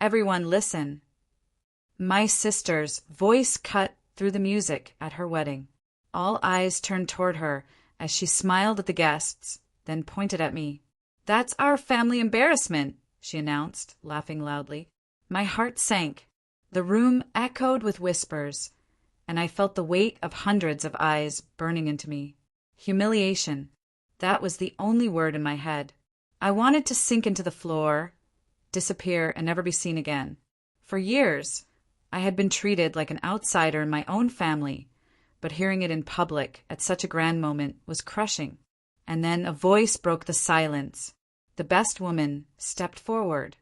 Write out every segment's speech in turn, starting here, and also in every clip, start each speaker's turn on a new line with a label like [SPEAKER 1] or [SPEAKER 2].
[SPEAKER 1] Everyone listen. My sister's voice cut through the music at her wedding. All eyes turned toward her as she smiled at the guests, then pointed at me. "That's our family embarrassment," she announced, laughing loudly. My heart sank. The room echoed with whispers, and I felt the weight of hundreds of eyes burning into me. Humiliation. That was the only word in my head. I wanted to sink into the floor, disappear, and never be seen again. For years, I had been treated like an outsider in my own family, but hearing it in public at such a grand moment was crushing. And then a voice broke the silence. The best woman stepped forward,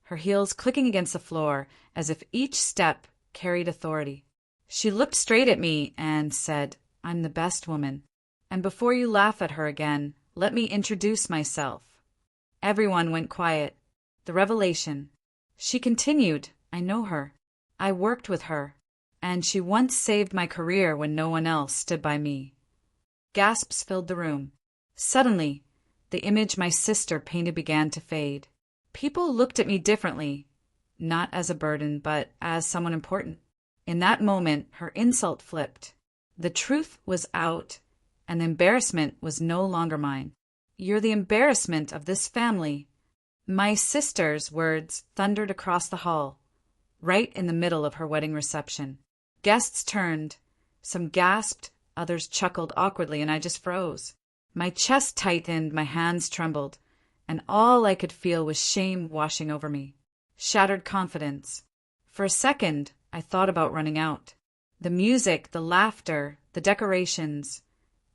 [SPEAKER 1] her heels clicking against the floor as if each step carried authority. She looked straight at me and said, "I'm the best woman. And before you laugh at her again, let me introduce myself." Everyone went quiet. The revelation. She continued, "I know her. I worked with her. And she once saved my career when no one else stood by me." Gasps filled the room. Suddenly, the image my sister painted began to fade. People looked at me differently, not as a burden, but as someone important. In that moment, her insult flipped. The truth was out, and the embarrassment was no longer mine. "You're the embarrassment of this family." My sister's words thundered across the hall, right in the middle of her wedding reception. Guests turned. Some gasped, others chuckled awkwardly, and I just froze. My chest tightened, my hands trembled, and all I could feel was shame washing over me. Shattered confidence. For a second, I thought about running out. The music, the laughter, the decorations,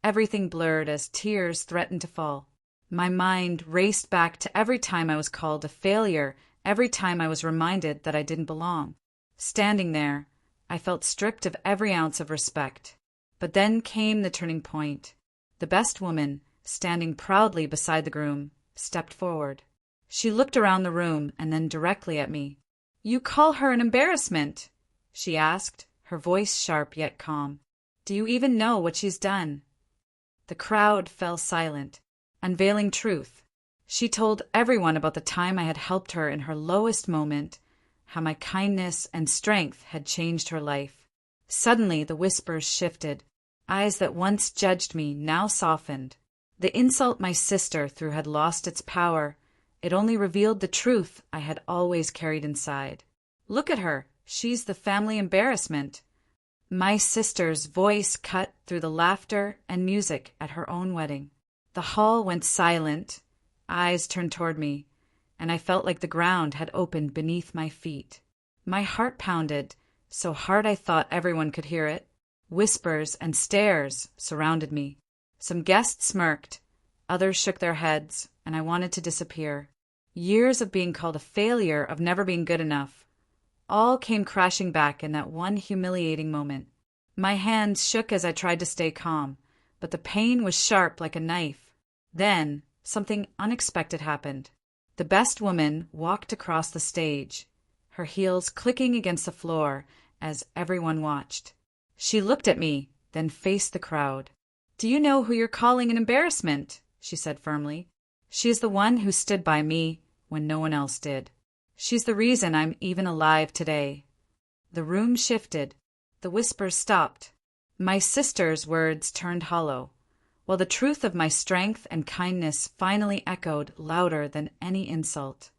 [SPEAKER 1] everything blurred as tears threatened to fall. My mind raced back to every time I was called a failure, every time I was reminded that I didn't belong. Standing there, I felt stripped of every ounce of respect. But then came the turning point. The best woman, standing proudly beside the groom, stepped forward. She looked around the room and then directly at me. "You call her an embarrassment?" she asked, her voice sharp yet calm. "Do you even know what she's done?" The crowd fell silent, unveiling truth. She told everyone about the time I had helped her in her lowest moment, how my kindness and strength had changed her life. Suddenly the whispers shifted. Eyes that once judged me now softened. The insult my sister threw had lost its power. It only revealed the truth I had always carried inside. "Look at her. She's the family embarrassment." My sister's voice cut through the laughter and music at her own wedding. The hall went silent, eyes turned toward me, and I felt like the ground had opened beneath my feet. My heart pounded, so hard I thought everyone could hear it. Whispers and stares surrounded me. Some guests smirked, others shook their heads, and I wanted to disappear. Years of being called a failure, of never being good enough, all came crashing back in that one humiliating moment. My hands shook as I tried to stay calm, but the pain was sharp like a knife. Then, something unexpected happened. The best woman walked across the stage, her heels clicking against the floor as everyone watched. She looked at me, then faced the crowd. "Do you know who you're calling an embarrassment?" she said firmly. "She is the one who stood by me when no one else did. She's the reason I'm even alive today." The room shifted. The whispers stopped. My sister's words turned hollow, while the truth of my strength and kindness finally echoed louder than any insult.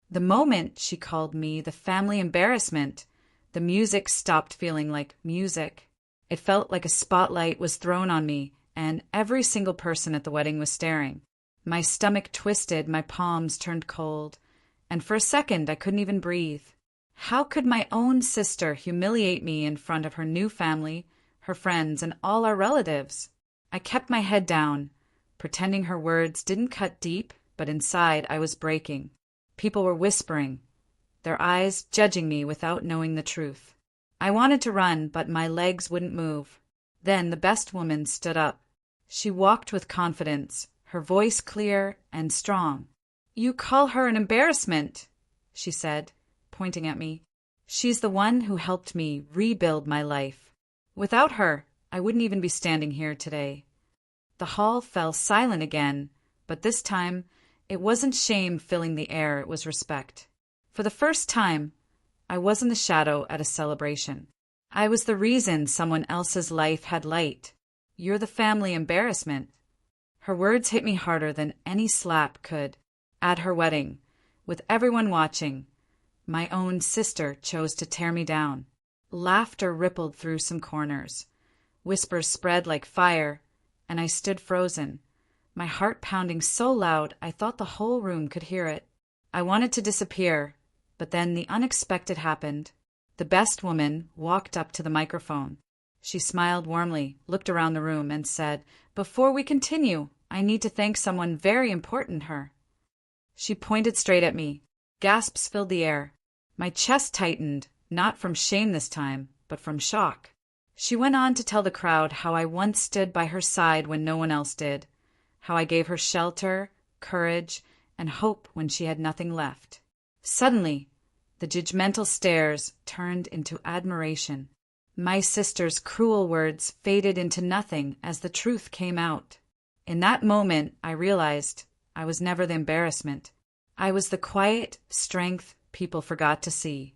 [SPEAKER 1] The moment she called me the family embarrassment, the music stopped feeling like music. It felt like a spotlight was thrown on me, and every single person at the wedding was staring. My stomach twisted, my palms turned cold, and for a second I couldn't even breathe. How could my own sister humiliate me in front of her new family, her friends, and all our relatives? I kept my head down, pretending her words didn't cut deep, but inside I was breaking. People were whispering, their eyes judging me without knowing the truth. I wanted to run, but my legs wouldn't move. Then the best woman stood up. She walked with confidence, her voice clear and strong. "You call her an embarrassment," she said, pointing at me. "She's the one who helped me rebuild my life. Without her, I wouldn't even be standing here today." The hall fell silent again, but this time it wasn't shame filling the air, it was respect. For the first time, I was in the shadow at a celebration. I was the reason someone else's life had light. You're the family embarrassment. Her words hit me harder than any slap could. At her wedding, with everyone watching, my own sister chose to tear me down. Laughter rippled through some corners. Whispers spread like fire, and I stood frozen, my heart pounding so loud I thought the whole room could hear it. I wanted to disappear, but then the unexpected happened. The best woman walked up to the microphone. She smiled warmly, looked around the room, and said, "Before we continue, I need to thank someone very important to her." She pointed straight at me. Gasps filled the air. My chest tightened, not from shame this time, but from shock. She went on to tell the crowd how I once stood by her side when no one else did, how I gave her shelter, courage, and hope when she had nothing left. Suddenly, the judgmental stares turned into admiration. My sister's cruel words faded into nothing as the truth came out. In that moment, I realized I was never the embarrassment. I was the quiet strength people forgot to see.